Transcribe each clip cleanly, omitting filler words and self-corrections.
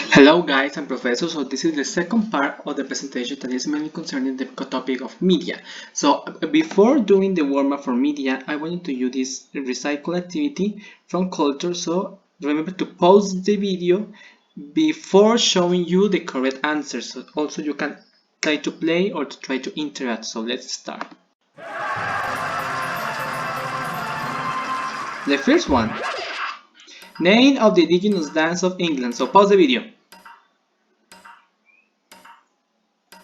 Hello guys, I'm Professor. So this is the second part of the presentation that is mainly concerning the topic of media. So before doing the warm-up for media, I wanted to use this recycle activity from culture. So remember to pause the video before showing you the correct answer. So also you can try to play or to try to interact. So let's start. The first one, name of the indigenous dance of England. So pause the video.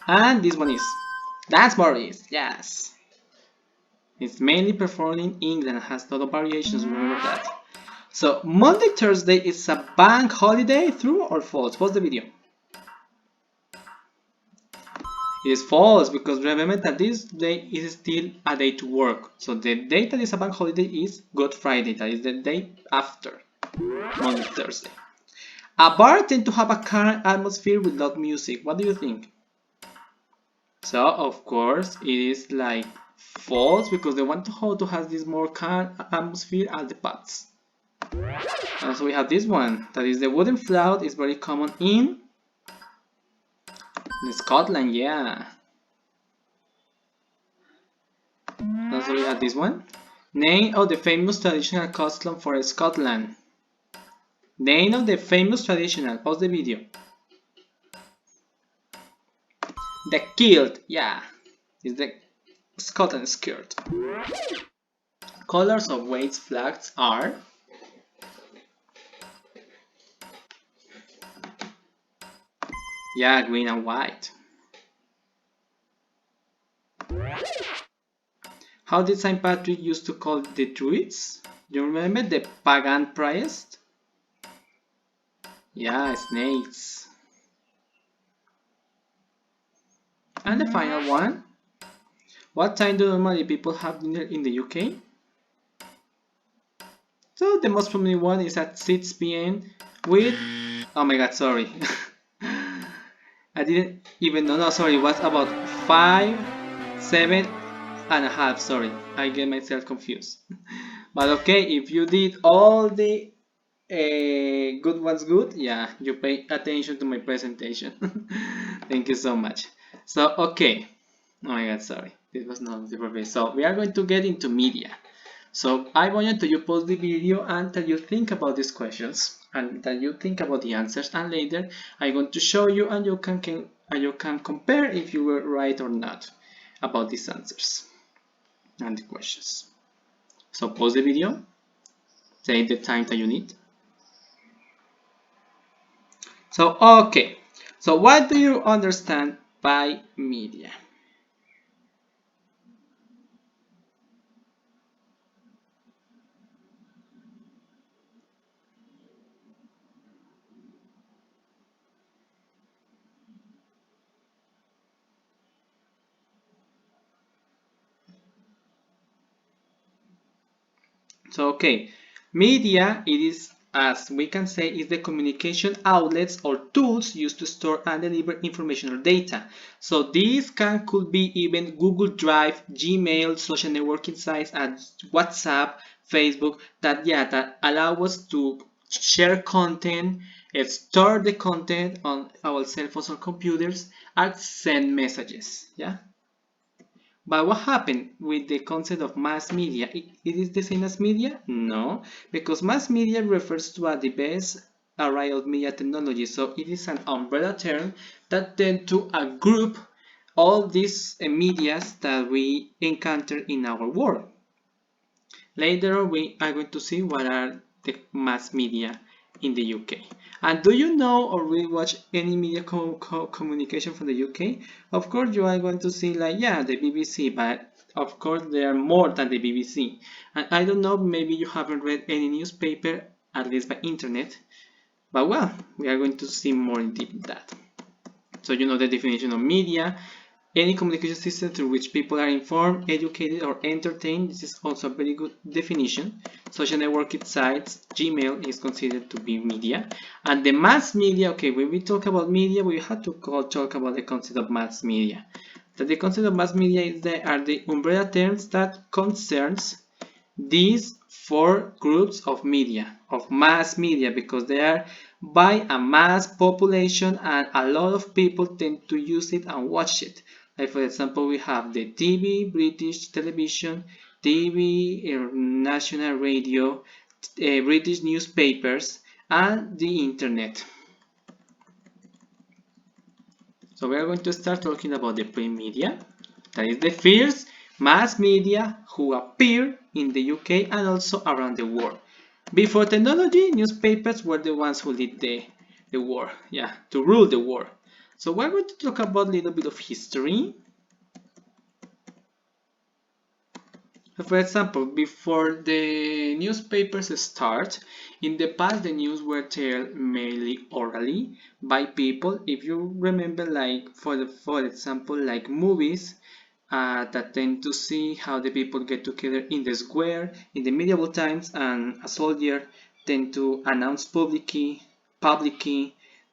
And this one is Dance Morris. Yes. It's mainly performed in England and has a lot of variations, remember that. So Monday, Thursday is a bank holiday, true or false? Pause the video. It is false because remember that this day is still a day to work. So the day that is a bank holiday is Good Friday, that is the day after Monday, Thursday. A bar tends to have a calm atmosphere with loud music. What do you think? So of course it is like false because they want to have this more calm atmosphere at the pubs. So we have this one, that is the wooden flute is very common in Scotland, yeah. So we have this one. Name of the famous traditional costume for Scotland. Name of the famous traditional, pause the video. The kilt, yeah, is the Scotland skirt. Colors of Wales flags are yeah, green and white. How did Saint Patrick used to call the Druids? Do you remember the pagan priest? Yeah, snakes. And the final one. What time do normally people have dinner in the UK? So the most common one is at 6 p.m. with... Oh my god, sorry. I didn't even know, no, sorry, it was about 5, 7.5, sorry. I get myself confused. But okay, if you did all the good ones good, yeah, you pay attention to my presentation. Thank you so much. So, okay. Oh my god, sorry. This was not the perfect. So, we are going to get into media. So, I wanted to you pause the video and that you think about these questions and that you think about the answers, and later I'm going to show you and you can compare if you were right or not about these answers and the questions. So, pause the video, take the time that you need. So, okay. So, what do you understand by media? So, okay, media, it is, as we can say, is the communication outlets or tools used to store and deliver information or data. So these could be even Google Drive, Gmail, social networking sites, and WhatsApp, Facebook, that allow us to share content, store the content on our cell phones or computers, and send messages. Yeah. But what happened with the concept of mass media? It is the same as media? No, because mass media refers to a diverse array of media technology. So it is an umbrella term that tend to group all these medias that we encounter in our world. Later we are going to see what are the mass media in the UK. And do you know or really watch any media communication from the UK? Of course you are going to see like, yeah, the BBC, but of course there are more than the BBC. And I don't know, maybe you haven't read any newspaper, at least by internet, but well, we are going to see more in deep that. So you know the definition of media. Any communication system through which people are informed, educated, or entertained. This is also a very good definition. Social networking sites, Gmail is considered to be media. And the mass media, okay, when we talk about media, we have to talk about the concept of mass media. So the concept of mass media are the umbrella terms that concerns these four groups of media, of mass media, because they are by a mass population, and a lot of people tend to use it and watch it. Like for example, we have the TV, British television, TV, national radio, British newspapers, and the internet. So we are going to start talking about the print media. That is the first mass media who appeared in the UK and also around the world. Before technology, newspapers were the ones who lead the war, yeah, to rule the war. So we're going to talk about a little bit of history. For example, before the newspapers start, in the past the news were told mainly orally by people. If you remember, like for example, like movies that tend to see how the people get together in the square in the medieval times, and a soldier tend to announce publicly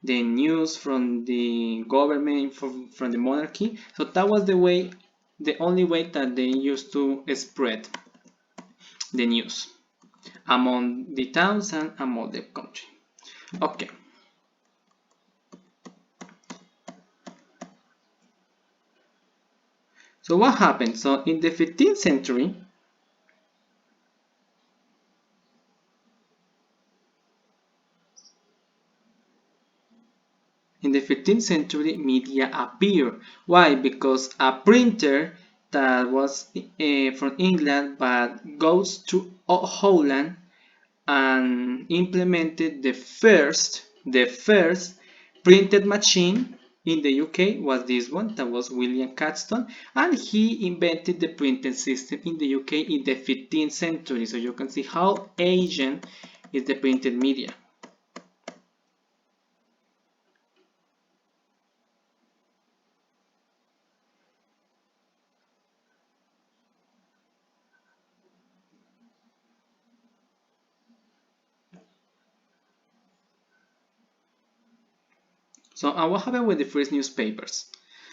the news from the government, from the monarchy. So that was the only way that they used to spread the news among the towns and among the country. Okay. So what happened? So in the 15th century, media appeared. Why? Because a printer that was from England but goes to Holland and implemented the first printed machine in the UK was this one. That was William Caxton, and he invented the printing system in the UK in the 15th century. So you can see how ancient is the printed media. So, and what happened with the first newspapers?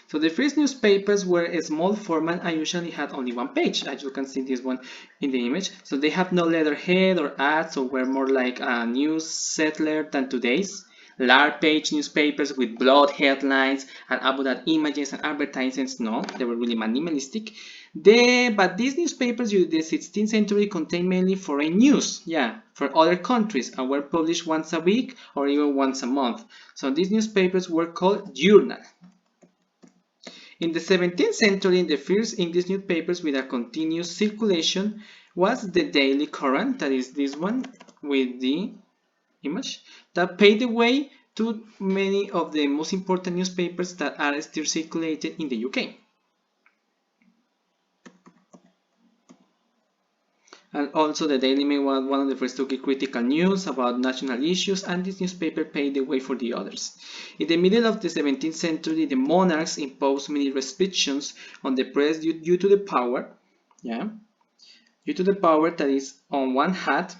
So the first newspapers were a small format and usually had only one page, as you can see this one in the image. So they have no letterhead or ads, so were more like a news settler than today's. Large page newspapers with broad headlines and about that images and advertisements. No, they were really minimalistic. But these newspapers during the 16th century contained mainly foreign news, yeah, for other countries, and were published once a week or even once a month. So these newspapers were called journals. In the 17th century, the first English newspapers with a continuous circulation was the Daily Courant, that is this one with the image, that paved the way to many of the most important newspapers that are still circulated in the UK. And also the Daily Mail was one of the first to give critical news about national issues, and this newspaper paved the way for the others. In the middle of the 17th century, the monarchs imposed many restrictions on the press due to the power, due to the power that is on one hand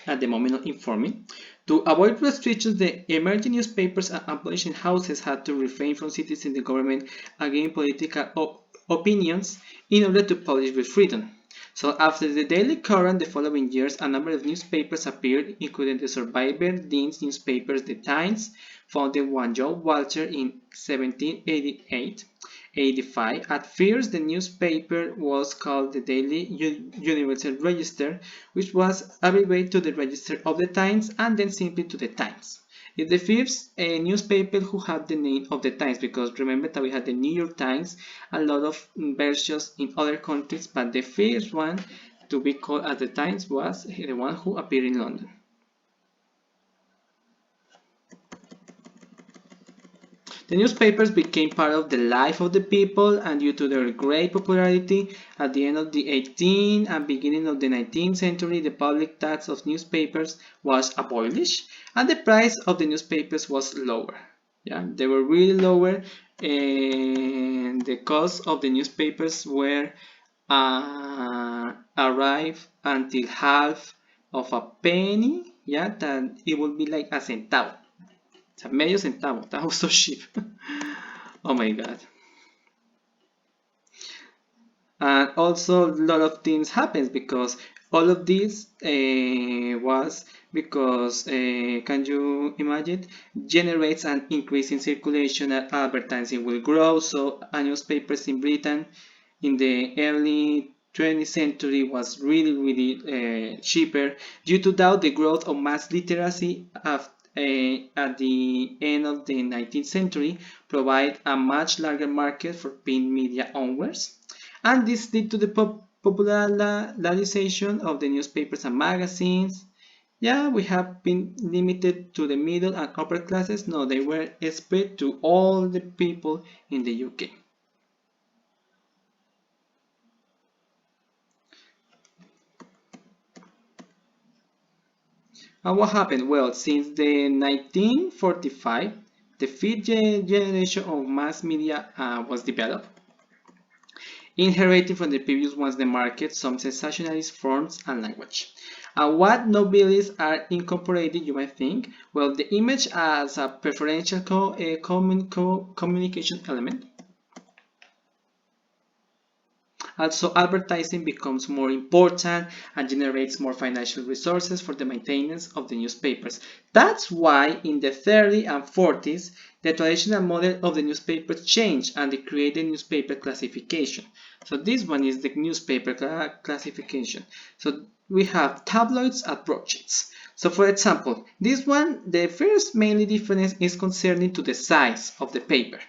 at the moment of informing. To avoid restrictions, the emerging newspapers and publishing houses had to refrain from citizens the government against political opinions in order to publish with freedom. So after the Daily Courant, the following years, a number of newspapers appeared, including the Survivor Dean's newspapers, The Times, founded by John Walter in 1788-85. At first, the newspaper was called the Daily Universal Register, which was abbreviated to the Register of the Times and then simply to the Times. It's the first newspaper who had the name of the Times, because remember that we had the New York Times, a lot of versions in other countries, but the first one to be called as the Times was the one who appeared in London. The newspapers became part of the life of the people, and due to their great popularity, at the end of the 18th and beginning of the 19th century, the public tax of newspapers was abolished, and the price of the newspapers was lower. Yeah, they were really lower, and the cost of the newspapers were arrived until half of a penny. Yeah, that it would be like a centavo. O sea, medio centavo. That was so cheap. Oh my god. And also a lot of things happens because all of this buzz because, can you imagine, generates an increase in circulation and advertising will grow. So a newspapers in Britain in the early 20th century was really cheaper due to that the growth of mass literacy at the end of the 19th century provide a much larger market for print media onwards, and this led to the popularization of the newspapers and magazines. Yeah, we have been limited to the middle and upper classes. No, they were spread to all the people in the UK. And what happened? Well, since the 1945, the fifth generation of mass media was developed, inheriting from the previous ones the market, some sensationalist forms and language. And what novelties are incorporated, you might think? Well, the image as a preferential communication element. Also, advertising becomes more important and generates more financial resources for the maintenance of the newspapers. That's why in the 30s and 40s, the traditional model of the newspapers changed and they created newspaper classification. So this one is the newspaper classification. So we have tabloids and broadsheets. So for example, this one, the first mainly difference is concerning to the size of the paper.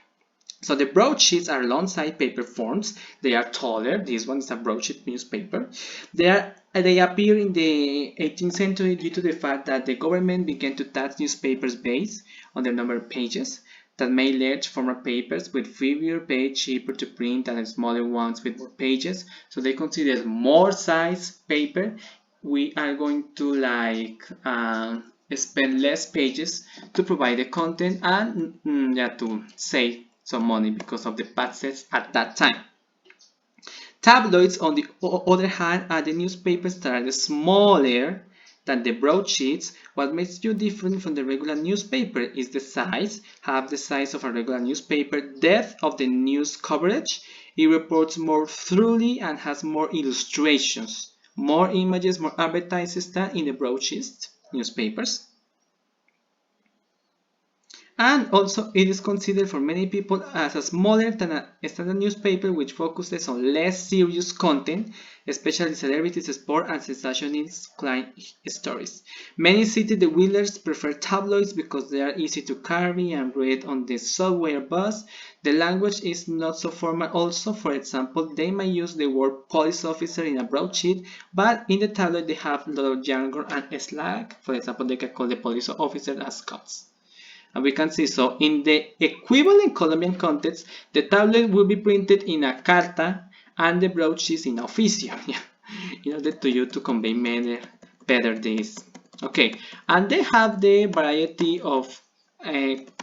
So the broadsheets are long-side paper forms. They are taller. This one is a broadsheet newspaper. They appear in the 18th century due to the fact that the government began to tax newspapers based on the number of pages that made large format papers with fewer pages cheaper to print than smaller ones with more pages. So they consider more size paper. We are going to spend less pages to provide the content and to save some money because of the taxes at that time. Tabloids, on the other hand, are the newspapers that are smaller than the broadsheets. What makes you different from the regular newspaper is the size. Have the size of a regular newspaper, depth of the news coverage. It reports more thoroughly and has more illustrations, more images, more advertisements than in the broadsheet newspapers. And also it is considered for many people as a smaller than a standard newspaper which focuses on less serious content, especially celebrities, sport and sensationalist crime stories. Many city dwellers prefer tabloids because they are easy to carry and read on the subway or bus. The language is not so formal also. For example, they may use the word police officer in a broadsheet, but in the tabloid they have a lot of jargon and slang. For example, they can call the police officer as cops. And we can see, so in the equivalent Colombian context, the tablet will be printed in a carta and the broadsheet in oficio, yeah, in order to you to convey better this. Okay, and they have the variety of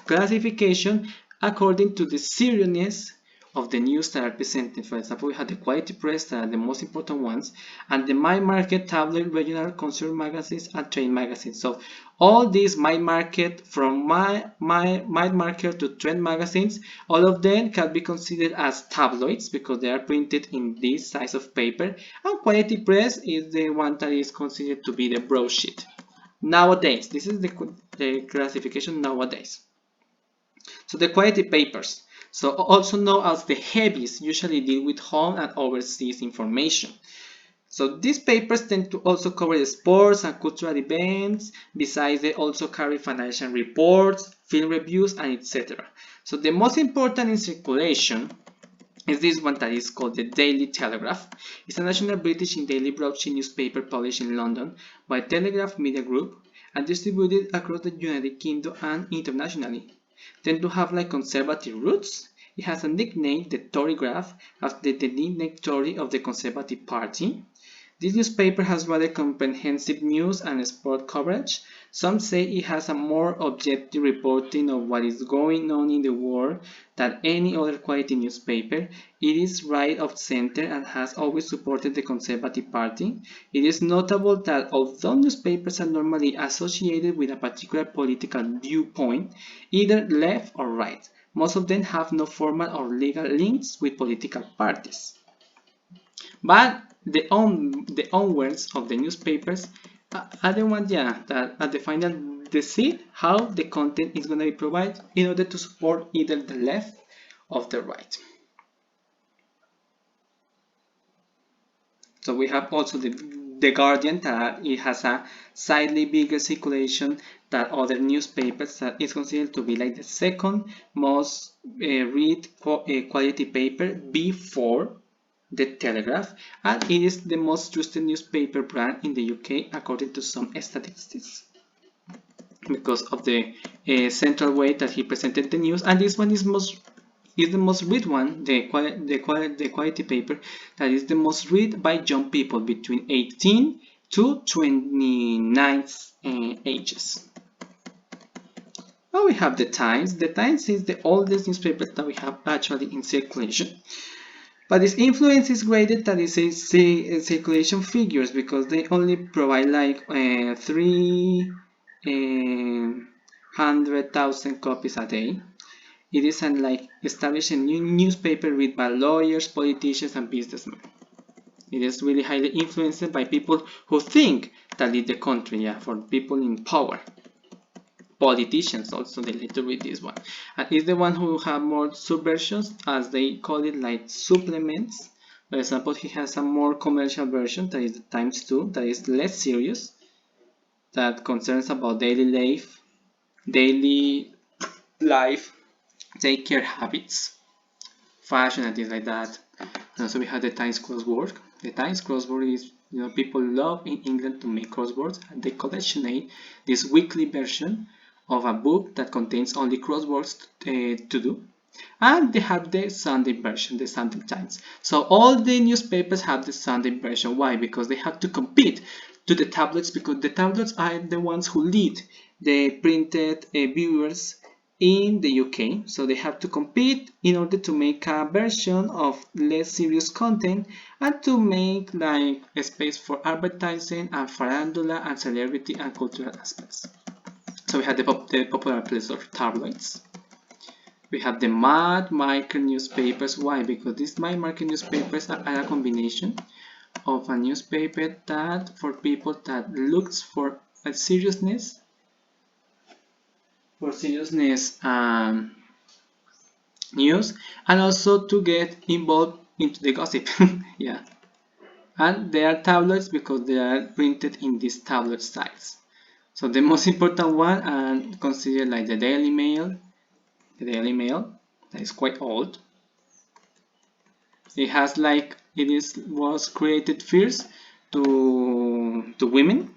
classification according to the seriousness of the news that are presented. For example, we have the quality press that are the most important ones, and the My Market, tabloid, regional, consumer magazines, and trade magazines. So all these My Market, from My Market to trend magazines, all of them can be considered as tabloids because they are printed in this size of paper, and quality press is the one that is considered to be the broadsheet. Nowadays, this is the classification nowadays. So the quality papers, so also known as the heavies, usually deal with home and overseas information. So these papers tend to also cover the sports and cultural events. Besides, they also carry financial reports, film reviews, and etc. So the most important in circulation is this one that is called the Daily Telegraph. It's a national British daily broadsheet newspaper published in London by Telegraph Media Group and distributed across the United Kingdom and internationally. Tend to have like conservative roots. It has a nickname, the Tory Graph, after the nickname Tory of the Conservative Party. This newspaper has rather comprehensive news and sport coverage. Some say it has a more objective reporting of what is going on in the world than any other quality newspaper. It is right of center and has always supported the Conservative Party. It is notable that although newspapers are normally associated with a particular political viewpoint, either left or right, most of them have no formal or legal links with political parties. But the owners of the newspapers Other one, yeah, that at the final decide how the content is going to be provided in order to support either the left or the right. So we have also the Guardian, that it has a slightly bigger circulation than other newspapers, that is considered to be like the second most read quality paper before the Telegraph, and it is the most trusted newspaper brand in the UK according to some statistics, because of the central way that he presented the news. And this one is the most read one, the quality paper, that is the most read by young people between 18 to 29 ages. Now we have the Times. The Times is the oldest newspaper that we have actually in circulation. But its influence is graded that is a circulation figures, because they only provide like 300,000 copies a day. It is like established a new newspaper read by lawyers, politicians, and businessmen. It is really highly influenced by people who think that lead the country, yeah, for people in power. Politicians also, they like to read this one. And it's the one who have more subversions, as they call it, like supplements. For example, he has a more commercial version, that is the Times 2, that is less serious, that concerns about daily life, take care habits, fashion, and things like that. And also we have the Times crossword. The Times crossword is, people love in England to make crosswords, and they collectionate this weekly version of a book that contains only crosswords to do. And they have the Sunday version, the Sunday Times. So all the newspapers have the Sunday version. Why? Because they have to compete to the tablets, because the tablets are the ones who lead the printed viewers in the UK. So they have to compete in order to make a version of less serious content, and to make like a space for advertising and farandula and celebrity and cultural aspects. So we have the popular place of tabloids. We have the mad market newspapers. Why? Because these mad market newspapers are a combination of a newspaper that for people that looks for a seriousness, news, and also to get involved into the gossip. Yeah, and they are tabloids because they are printed in these tabloid styles. So the most important one, and considered like the Daily Mail, that is quite old. It has like, was created first to women,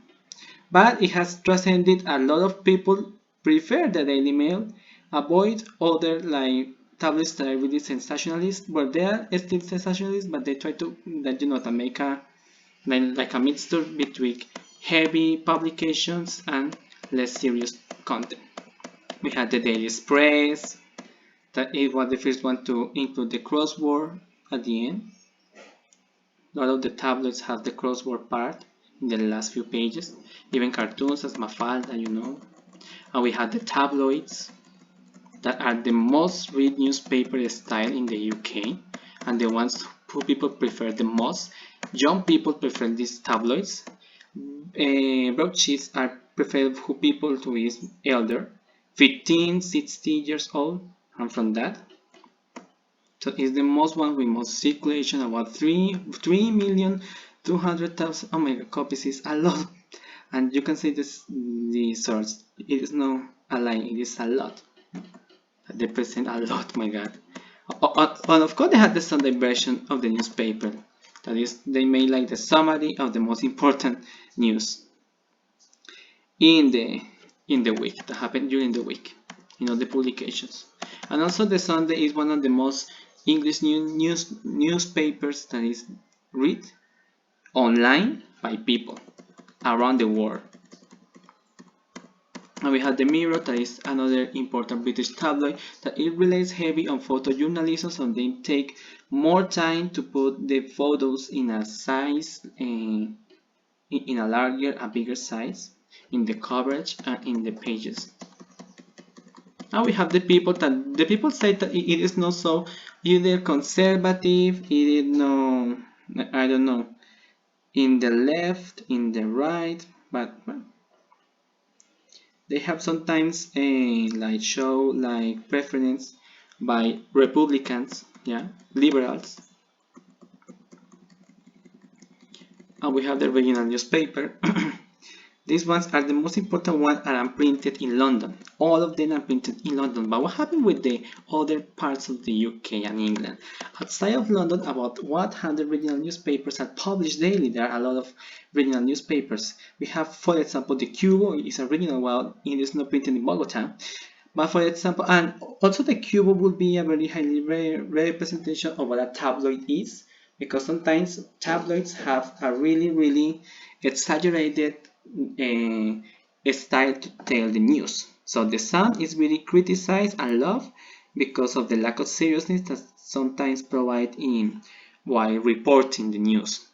but it has transcended. A lot of people prefer the Daily Mail, avoid other like tablets that are really sensationalist, but they are still sensationalist, but they try to to make a like a mixture between heavy publications and less serious content. We had the Daily Express, that it was the first one to include the crossword at the end. A lot of the tablets have the crossword part in the last few pages, even cartoons as Mafalda, And we had the tabloids, that are the most read newspaper style in the UK, and the ones who people prefer the most. Young people prefer these tabloids. Broadsheets are preferred for people who is elder, 15, 60 years old, and from that. So it's the most one with most circulation, about 3,200,000. Oh my god, copies is a lot. And you can see the source. It is not a line, it is a lot. They present a lot, my god. And of course they had the Sunday version of the newspaper. That is, they made like the summary of the most important news in the week, that happened during the week, the publications. And also the Sunday is one of the most English newspapers that is read online by people around the world. And we have the Mirror, that is another important British tabloid, that it relies heavy on photojournalism, so they take more time to put the photos in a size, in a larger, a bigger size, in the coverage and in the pages. Now we have the People, that the People say that it is not so either conservative, it is no, I don't know, in the left, in the right. but well, they have sometimes like show like preference by Republicans, yeah, liberals, and we have the regional newspaper. These ones are the most important ones and are printed in London. All of them are printed in London. But what happened with the other parts of the UK and England? Outside of London, about 100 regional newspapers are published daily. There are a lot of regional newspapers. We have, for example, the Cubo is a regional one. It is not printed in Bogota. But for example, and also the Cubo would be a very highly representation of what a tabloid is, because sometimes tabloids have a really exaggerated style to tell the news. So the Sun is really criticized and loved because of the lack of seriousness that sometimes provide in while reporting the news.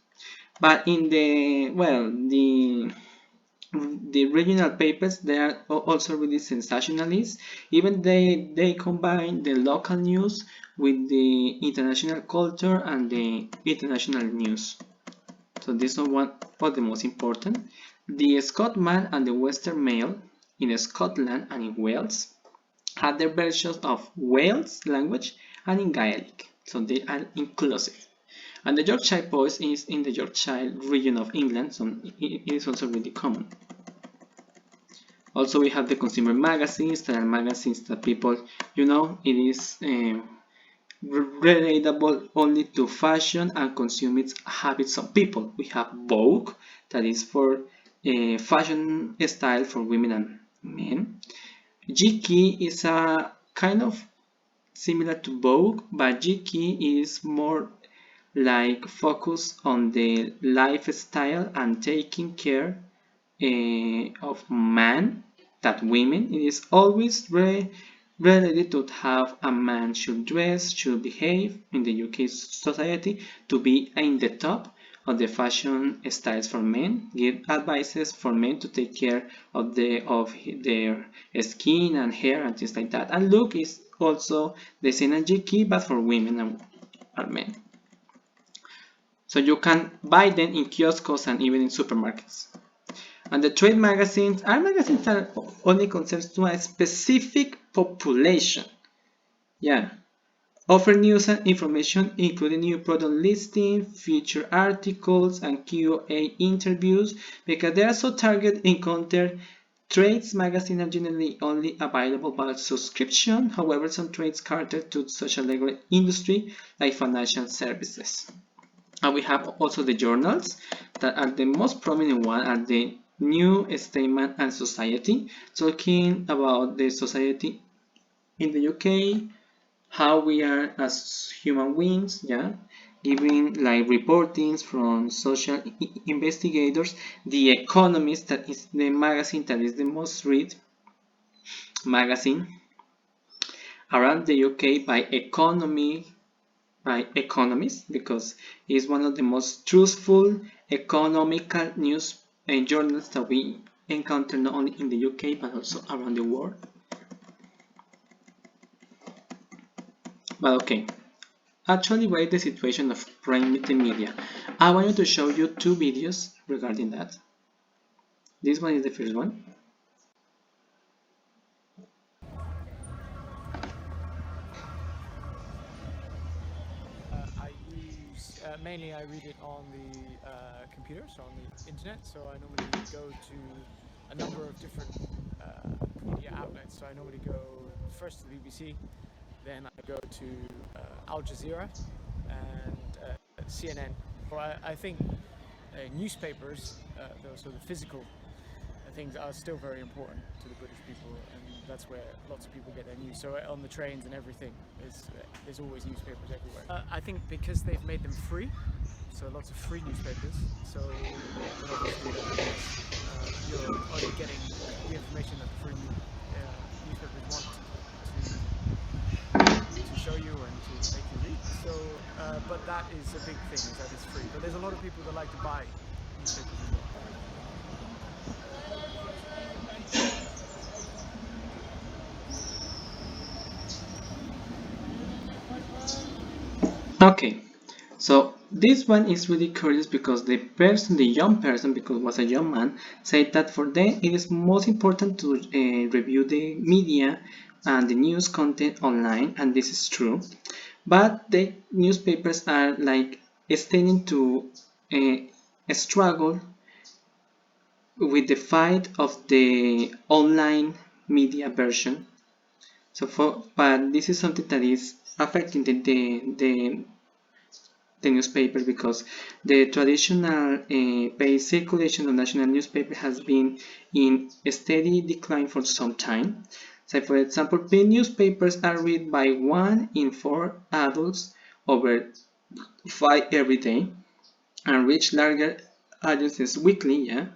But in the well, the regional papers, they are also really sensationalist. Even they combine the local news with the international culture and the international news. So this is one of the most important. The Scotsman and the Western Mail in Scotland and in Wales had their versions of Wales language and in Gaelic, so they are inclusive. And the Yorkshire Post is in the Yorkshire region of England, so it is also really common. Also, we have the consumer magazines, that are magazines that people, it is relatable only to fashion and consumer habits of people. We have Vogue, that is for fashion style for women and men. GQ is a kind of similar to Vogue, but GQ is more like focused on the lifestyle and taking care of man that women. It is always related to how a man should dress, should behave in the UK society to be in the top of the fashion styles for men, give advices for men to take care of their skin and hair and things like that. And look is also the same as GQ, but for women and men. So you can buy them in kiosks and even in supermarkets. And the trade magazines are magazines that only concerns to a specific population. Yeah. Offer news and information, including new product listings, feature articles, and QA interviews, because they are so target encounter. Trades magazines are generally only available by subscription. However, some trades cater to such a legal industry like financial services. And we have also the journals that are the most prominent one are the New Statesman and Society, talking about the society in the UK, how we are as human beings, yeah, giving like reportings from social investigators. The Economist, that is the magazine that is the most read magazine around the UK by economists, because it's one of the most truthful economical news and journals that we encounter not only in the UK but also around the world. But okay, actually, what is the situation of print media? I wanted to show you two videos regarding that. This one is the first one. Mainly I read it on the computer, so on the internet. So I normally go to a number of different media outlets. So I normally go first to the BBC, then I go to Al Jazeera and CNN. Well, I think newspapers, those sort of physical things, are still very important to the British people, and that's where lots of people get their news. So on the trains and everything, there's always newspapers everywhere. I think because they've made them free, so lots of free newspapers. So you're only getting the information that the free newspapers want to show you and to make you read. So, but that is a big thing, is that it's free. But there's a lot of people that like to buy newspapers as well. Okay, so This one is really curious because the young person, because it was a young man, said that for them it is most important to review the media and the news content online, and this is true. But the newspapers are like standing to struggle with the fight of the online media version. But this is something that is affecting the newspaper, because the traditional paid circulation of national newspaper has been in a steady decline for some time. So, for example, paid newspapers are read by 1 in 4 adults over 5 every day and reach larger audiences weekly. Yeah,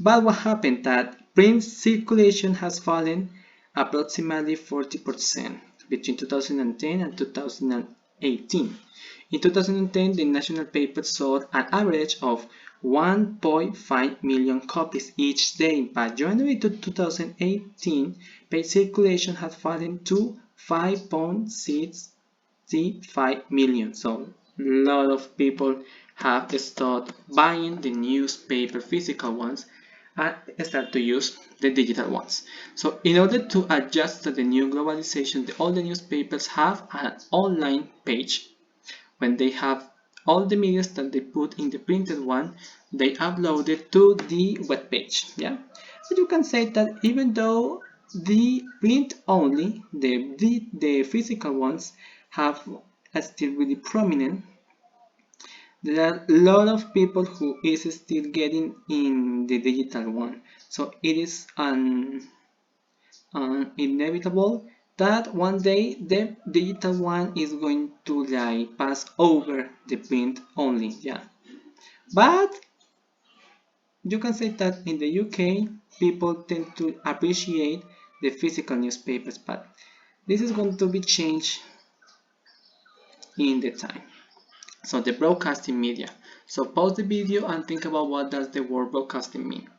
but what happened that print circulation has fallen approximately 40% between 2010 and 2018. In 2010, the national paper sold an average of 1.5 million copies each day. By January to 2018, paid circulation had fallen to 5.65 million. So a lot of people have started buying the newspaper physical ones and start to use the digital ones. So in order to adjust to the new globalization, all the newspapers have an online page. When they have all the media that they put in the printed one, they upload it to the web page. Yeah, but you can say that even though the print only, the physical ones have still really prominent, there are a lot of people who is still getting in the digital one. So it is inevitable that one day the digital one is going to like pass over the print only. Yeah, but you can say that in the UK people tend to appreciate the physical newspapers, but this is going to be changed in the time. So the broadcasting media. So pause the video and think about what does the word broadcasting mean.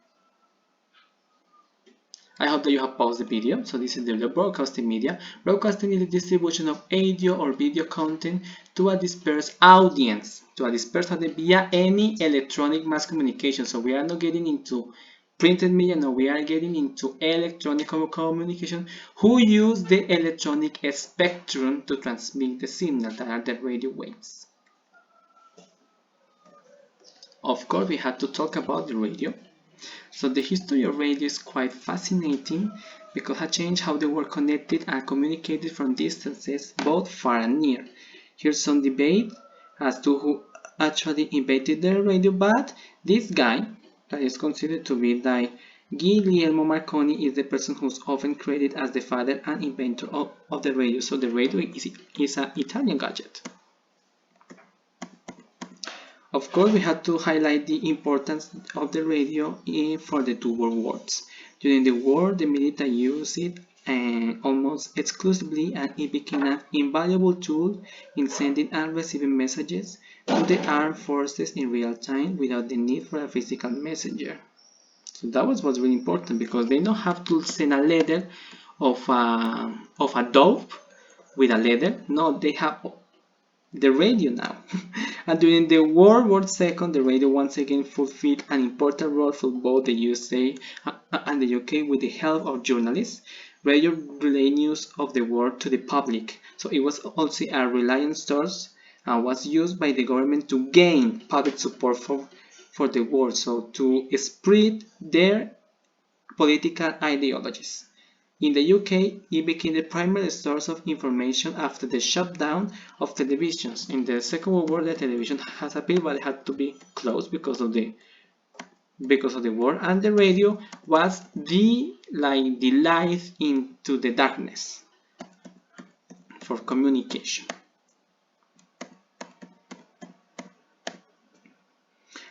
I hope that you have paused the video. So this is the broadcasting media. Broadcasting is the distribution of audio or video content to a dispersed audience, via any electronic mass communication. So we are not getting into printed media, no, we are getting into electronic communication who use the electronic spectrum to transmit the signal, that are the radio waves. Of course, we had to talk about the radio. So the history of radio is quite fascinating because it changed how they were connected and communicated from distances both far and near. Here's some debate as to who actually invented the radio, but this guy, that is considered to be like Guglielmo Marconi, is the person who's often credited as the father and inventor of the radio. So the radio is an Italian gadget. Of course, we had to highlight the importance of the radio for the two world wars. During the war, the military used it almost exclusively, and it became an invaluable tool in sending and receiving messages to the armed forces in real time without the need for a physical messenger. So that was what's really important, because they don't have to send a letter of a dove with a letter. No, they have the radio now. And during the World War II, the radio once again fulfilled an important role for both the USA and the UK with the help of journalists. Radio relayed news of the war to the public, so it was also a reliant source and was used by the government to gain public support for the war, so to spread their political ideologies. In the UK, it became the primary source of information after the shutdown of televisions. In the Second World War, the television has appeared, but it had to be closed because of the war, and the radio was the light into the darkness for communication.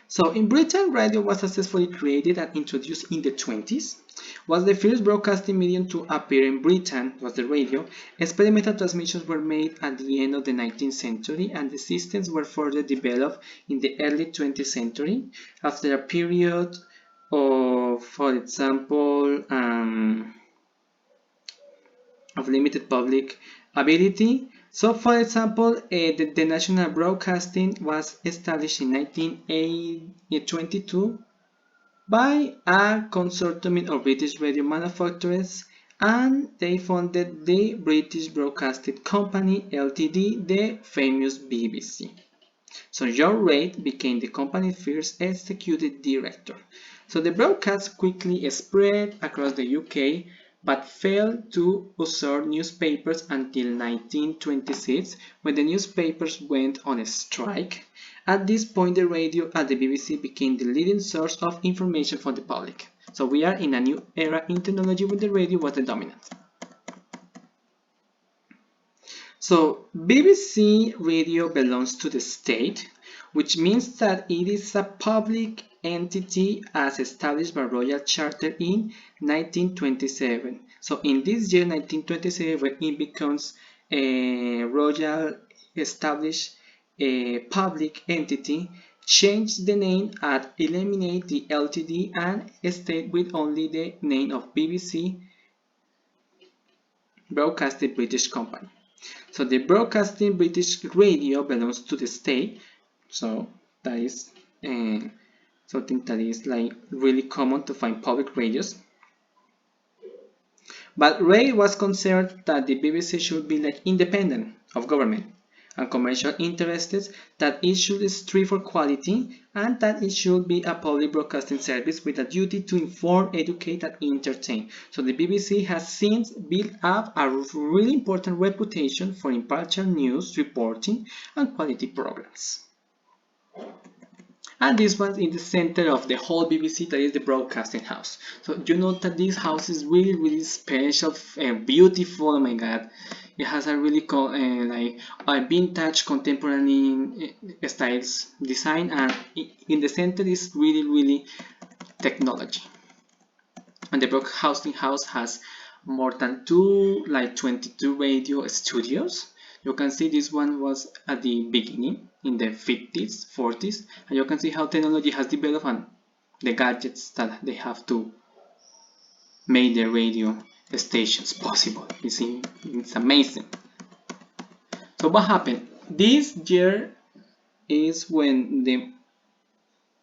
So in Britain, radio was successfully created and introduced in the 20s. Was the first broadcasting medium to appear in Britain was the radio. Experimental transmissions were made at the end of the 19th century, and the systems were further developed in the early 20th century. After a period of, for example, of limited public ability, So, for example, the national broadcasting was established in 1922 by a consortium of British radio manufacturers, and they founded the British Broadcasting Company Ltd, the famous BBC. So John Reid became the company's first executive director. So the broadcast quickly spread across the UK, but failed to usher newspapers until 1926, when the newspapers went on a strike. At this point, the radio at the BBC became the leading source of information for the public. So we are in a new era in technology when the radio was the dominant. So BBC Radio belongs to the state, which means that it is a public entity as established by Royal Charter in 1927. So in this year, 1927, it becomes a royal established public entity, change the name and eliminate the LTD and stay with only the name of BBC Broadcasting British Company. So the Broadcasting British Radio belongs to the state, so that is something that is like really common to find public radios. But Ray was concerned that the BBC should be like independent of government and commercial interests, that it should strive for quality, and that it should be a public broadcasting service with a duty to inform, educate, and entertain. So the BBC has since built up a really important reputation for impartial news reporting and quality programs. And this one in the center of the whole BBC, that is the broadcasting house. So you know that this house is really special and beautiful. Oh my god, it has a really like a vintage contemporary styles design, and in the center is really technology. And the broadcasting house has more than 22 radio studios. You can see this one was at the beginning in the 50s, 40s, and you can see how technology has developed and the gadgets that they have to make the radio stations possible. You see, it's amazing. So what happened? This year is when the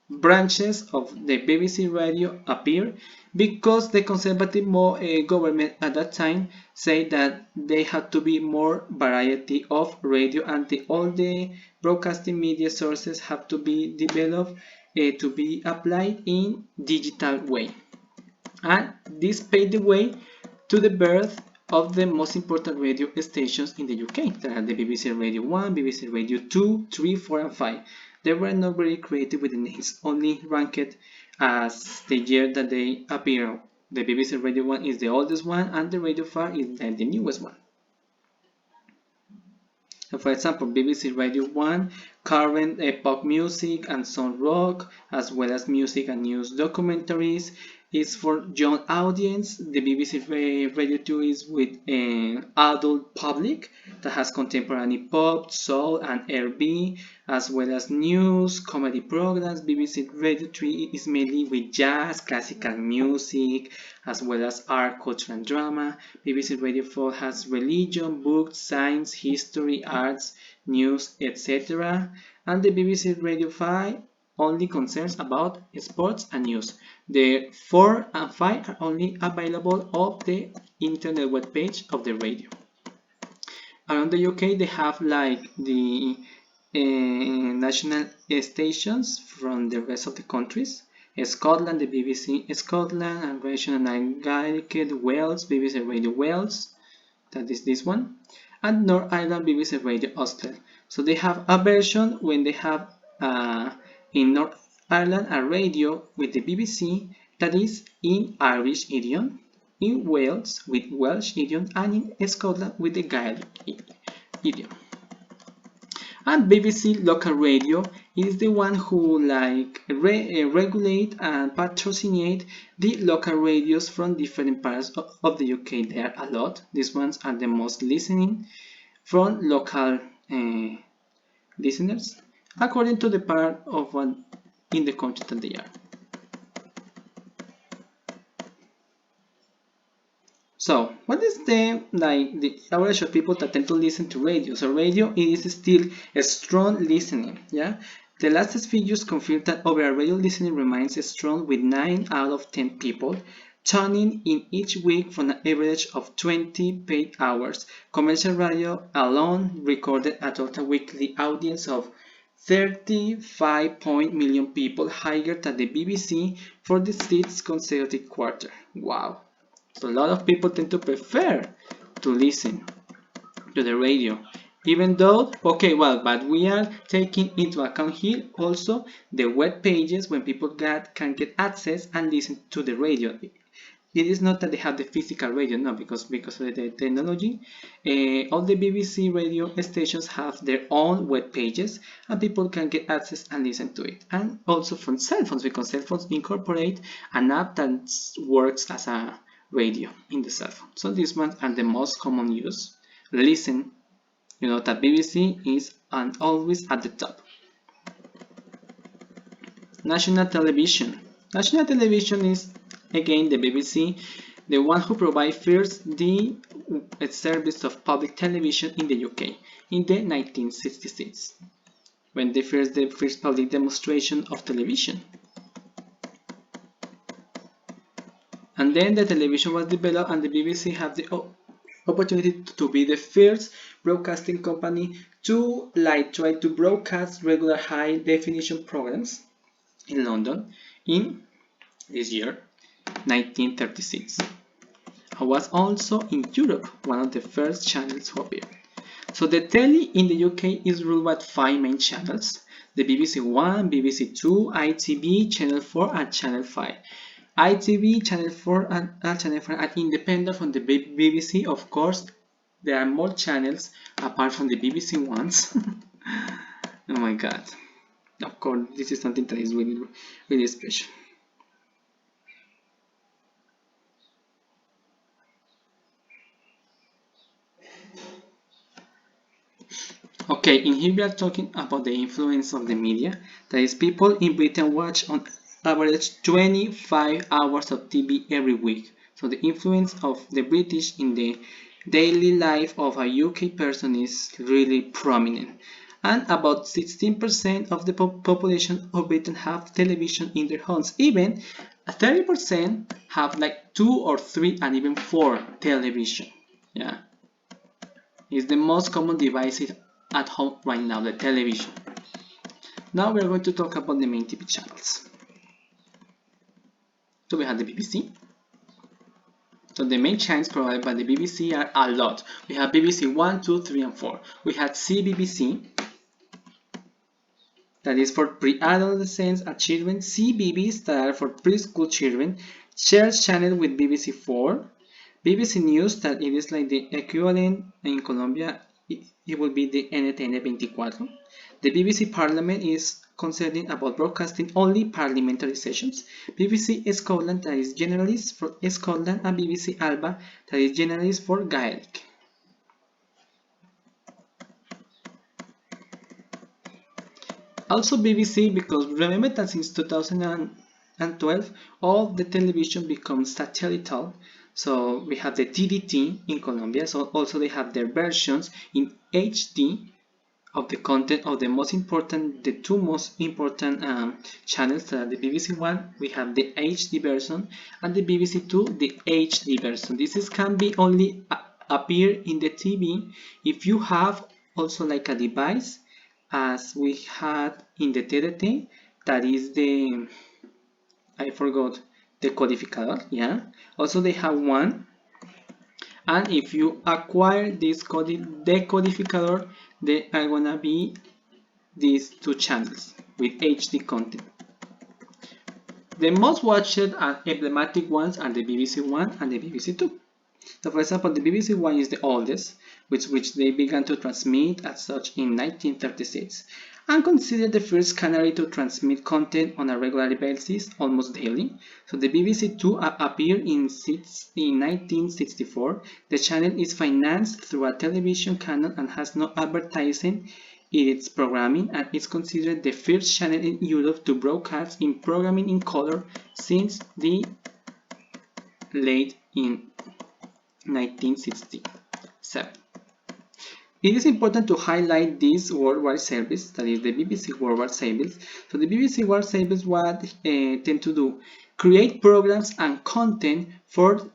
branches of the BBC Radio appear, because the conservative government at that time said that they had to be more variety of radio, and all the broadcasting media sources have to be developed to be applied in digital way. And this paved the way to the birth of the most important radio stations in the UK. There are the BBC Radio 1, BBC Radio 2, 3, 4 and 5. They were not very creative with the names, only ranked as the year that they appear. The BBC Radio 1 is the oldest one, and the Radio 5 is the newest one. So for example, BBC Radio 1, current pop music and some rock, as well as music and news documentaries, is for young audience. The BBC Radio 2 is with an adult public that has contemporary pop, soul and R&B, as well as news, comedy programs. BBC Radio 3 is mainly with jazz, classical music, as well as art, culture and drama. BBC Radio 4 has religion, books, science, history, arts, news, etc. And the BBC Radio 5 only concerns about sports and news. The 4 and 5 are only available on the internet webpage of the radio. Around the UK, they have like the national stations from the rest of the countries. Scotland, the BBC Scotland, and regional and Gaelic Wales, BBC Radio Wales, that is this one, and North Ireland, BBC Radio Ulster. So they have a version when they have in North Ireland a radio with the BBC that is in Irish idiom, in Wales with Welsh idiom, and in Scotland with the Gaelic idiom. And BBC Local Radio is the one who like regulate and patrocinate the local radios from different parts of the UK. There are a lot. These ones are the most listening from local listeners, according to the part of one in the country that they are. So, what is the average of people that tend to listen to radio? So, radio is still a strong listening. Yeah, the latest figures confirm that overall radio listening remains strong, with 9 out of 10 people tuning in each week for an average of 20 paid hours. Commercial radio alone recorded a total weekly audience of 35 million people, higher than the BBC for the sixth consecutive quarter. Wow. So a lot of people tend to prefer to listen to the radio. Even though, okay, well, but we are taking into account here also the web pages when people can get access and listen to the radio. It is not that they have the physical radio, no, because of the technology, all the BBC radio stations have their own web pages, and people can get access and listen to it. And also from cell phones, because cell phones incorporate an app that works as a radio in the cell phone. So these ones are the most common use. Listen, you know that BBC is always at the top. National television. National television is again the BBC, the one who provides first the service of public television in the UK in the 1966, when the first public demonstration of television. And then the television was developed, and the BBC had the opportunity to be the first broadcasting company to try to broadcast regular high definition programs in London in this year, 1936. And was also in Europe one of the first channels to appear. So the telly in the UK is ruled by 5 main channels: the BBC One, BBC Two, ITV, Channel 4 and Channel 5. ITV, Channel 4 and Channel 5 are independent from the BBC. Of course, there are more channels apart from the BBC ones. Oh my god. Of course, this is something that is really, really special. Okay, in here we are talking about the influence of the media. That is, people in Britain watch on average 25 hours of TV every week. So the influence of the British in the daily life of a UK person is really prominent. And about 16% of the population of Britain have television in their homes. Even 30% have like 2 or 3 and even 4 television. Yeah, it's the most common device at home right now, the television. Now we are going to talk about the main TV channels. So we have the BBC. So the main channels provided by the BBC are a lot. We have BBC 1, 2, 3 and 4. We have CBBC, that is for pre-adolescents and children. CBBS, that are for preschool children. Shared channel with BBC 4. BBC News, that it is like the equivalent in Colombia, it will be the NTN 24. The BBC Parliament is concerned about broadcasting only parliamentary sessions. BBC Scotland, that is generalist for Scotland, and BBC Alba, that is generalist for Gaelic. Also BBC, because remember that since 2012 all the television becomes satellite. So we have the TDT in Colombia, so also they have their versions in HD of the content of the two most important channels. The BBC One, we have the HD version, and the BBC Two, the HD version. This can be only appear in the TV if you have also like a device, as we had in the TDT, that is the, I forgot, the codificador. Yeah, also they have one, and if you acquire this decodificador, they are gonna be these two channels with HD content. The most watched and emblematic ones are the BBC One and the BBC Two. So for example, the BBC One is the oldest, which they began to transmit as such in 1936, and considered the first canary to transmit content on a regular basis, almost daily. So the BBC Two appeared in 1964. The channel is financed through a television canon and has no advertising in its programming, and is considered the first channel in Europe to broadcast in programming in color since the late 1967. It is important to highlight this worldwide service, that is the BBC Worldwide Service. So the BBC World Service, what tend to do? Create programs and content for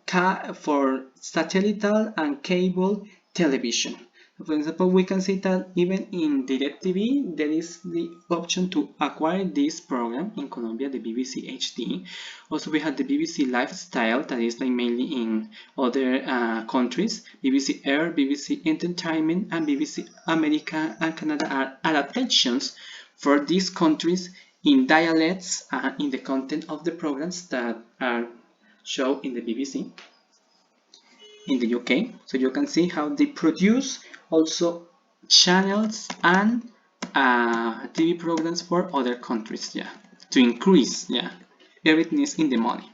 satellite and cable television. For example, we can see that even in DirecTV, there is the option to acquire this program in Colombia, the BBC HD. Also, we have the BBC Lifestyle, that is like mainly in other countries. BBC Air, BBC Entertainment, and BBC America and Canada are adaptations for these countries in dialects in the content of the programs that are shown in the BBC in the UK. So you can see how they produce also channels and TV programs for other countries, yeah, to increase, yeah, everything is in the money.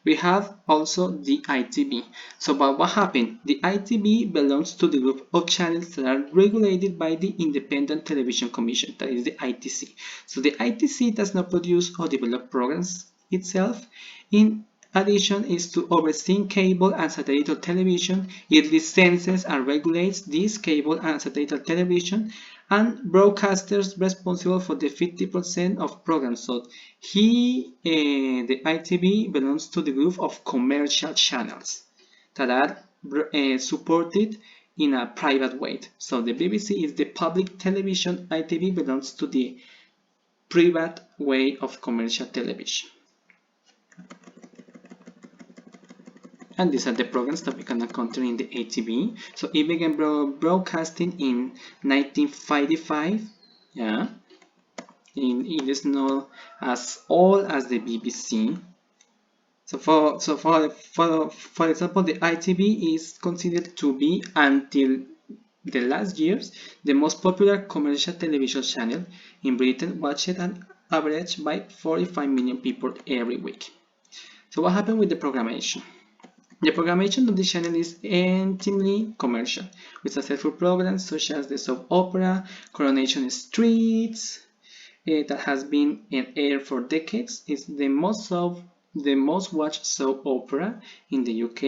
We have also the ITV. So but what happened? The ITV belongs to the group of channels that are regulated by the Independent Television Commission, that is the ITC. So the ITC does not produce or develop programs itself. In addition is to oversee cable and satellite television. It licenses and regulates this cable and satellite television and broadcasters responsible for the 50% of programs. So the ITV belongs to the group of commercial channels that are supported in a private way. So the BBC is the public television, ITV belongs to the private way of commercial television. And these are the programs that we can encounter in the ITV. So it began broadcasting in 1955. Yeah, it is not as old as the BBC. So for example, the ITV is considered to be, until the last years, the most popular commercial television channel in Britain, watched an average by 45 million people every week. So what happened with the programmation? The programmation of the channel is intimately commercial, with successful programs such as the soap opera Coronation Street, that has been in air for decades. It's the most watched soap opera in the UK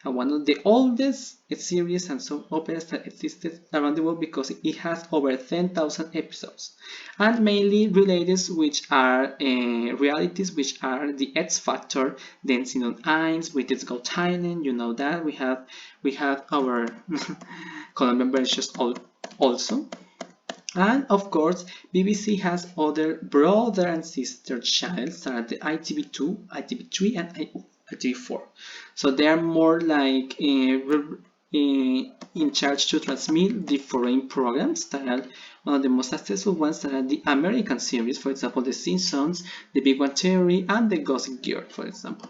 and one of the oldest series and soap operas that existed around the world, because it has over 10,000 episodes, and mainly related, which are realities, which are the X Factor, Dancing on Ice, Britain's Got Talent. You know that we have our Colombian versions also. And of course, BBC has other brother and sister channels that are the ITV2, ITV3, and ITV4. So they are more like in charge to transmit the foreign programs that are one of the most successful ones, that are the American series, for example, The Simpsons, The Big Bang Theory, and The Gossip Girl, for example.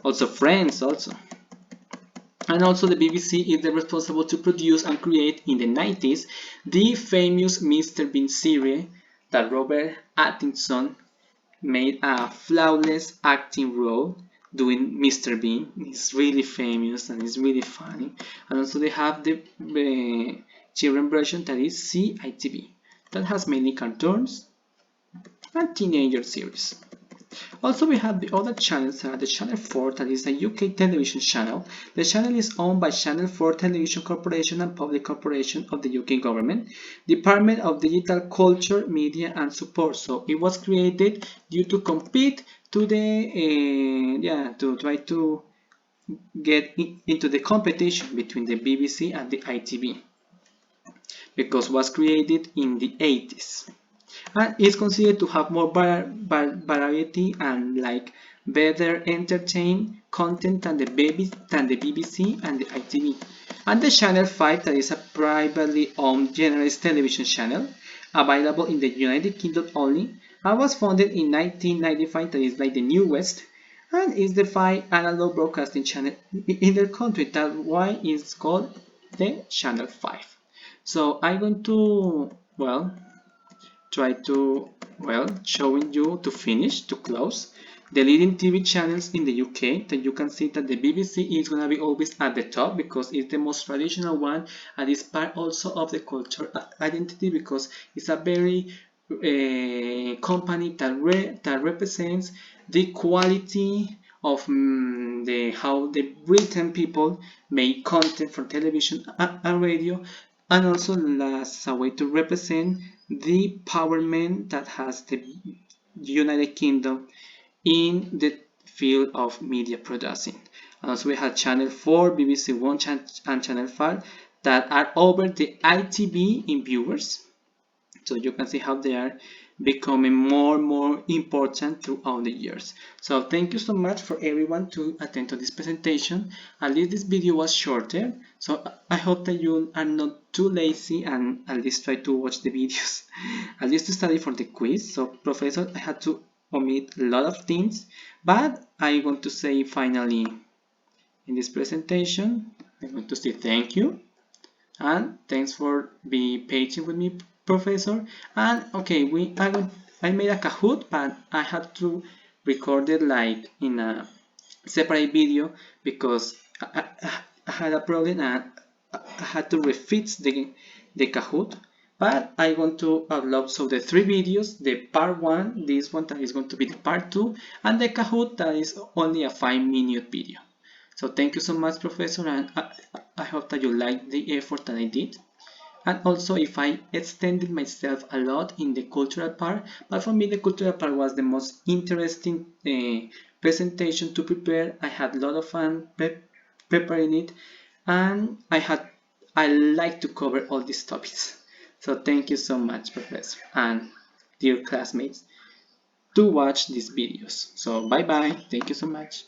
Also Friends, also. And also the BBC is responsible to produce and create in the 90s the famous Mr. Bean series that Robert Atkinson made a flawless acting role doing Mr. Bean. It's really famous and it's really funny. And also they have the children version, that is CITV, that has mainly cartoons and teenager series. Also, we have the other channels, the Channel 4, that is a UK television channel. The channel is owned by Channel 4 Television Corporation and Public Corporation of the UK government, Department of Digital Culture, Media and Support. So it was created due to compete to to try to get into the competition between the BBC and the ITV, because it was created in the 80s. And is considered to have more variety and like better entertain content than the BBC and the ITV. And the Channel 5, that is a privately owned generalist television channel available in the United Kingdom only, and was founded in 1995, that is like the newest, and is the 5 analog broadcasting channel in their country. That's why it's called the Channel 5. So I'm going to try to showing you to close the leading TV channels in the UK. That you can see that the BBC is gonna be always at the top, because it's the most traditional one, and it's part also of the culture identity, because it's a very company that represents the quality of how the Britain people make content for television and radio, and also as a way to represent the empowerment that has the United Kingdom in the field of media producing. And also we have Channel 4, BBC One, and Channel 5 that are over the ITV in viewers. So you can see how they are becoming more and more important throughout the years. So thank you so much for everyone to attend to this presentation. At least this video was shorter, so I hope that you are not too lazy and at least try to watch the videos, at least to study for the quiz. So Professor, I had to omit a lot of things, but I want to say finally in this presentation, I'm going to say thank you and thanks for being patient with me, Professor. And okay, I made a Kahoot, but I had to record it like in a separate video because I had a problem and I had to refix the Kahoot. But I want to upload so the three videos, the part 1, this one that is going to be the part 2, and the Kahoot that is only a 5-minute video. So thank you so much, Professor, and I hope that you like the effort that I did. And also if I extended myself a lot in the cultural part, but for me the cultural part was the most interesting presentation to prepare. I had a lot of fun preparing it, and I like to cover all these topics. So thank you so much, Professor, and dear classmates, to watch these videos. So bye bye, thank you so much.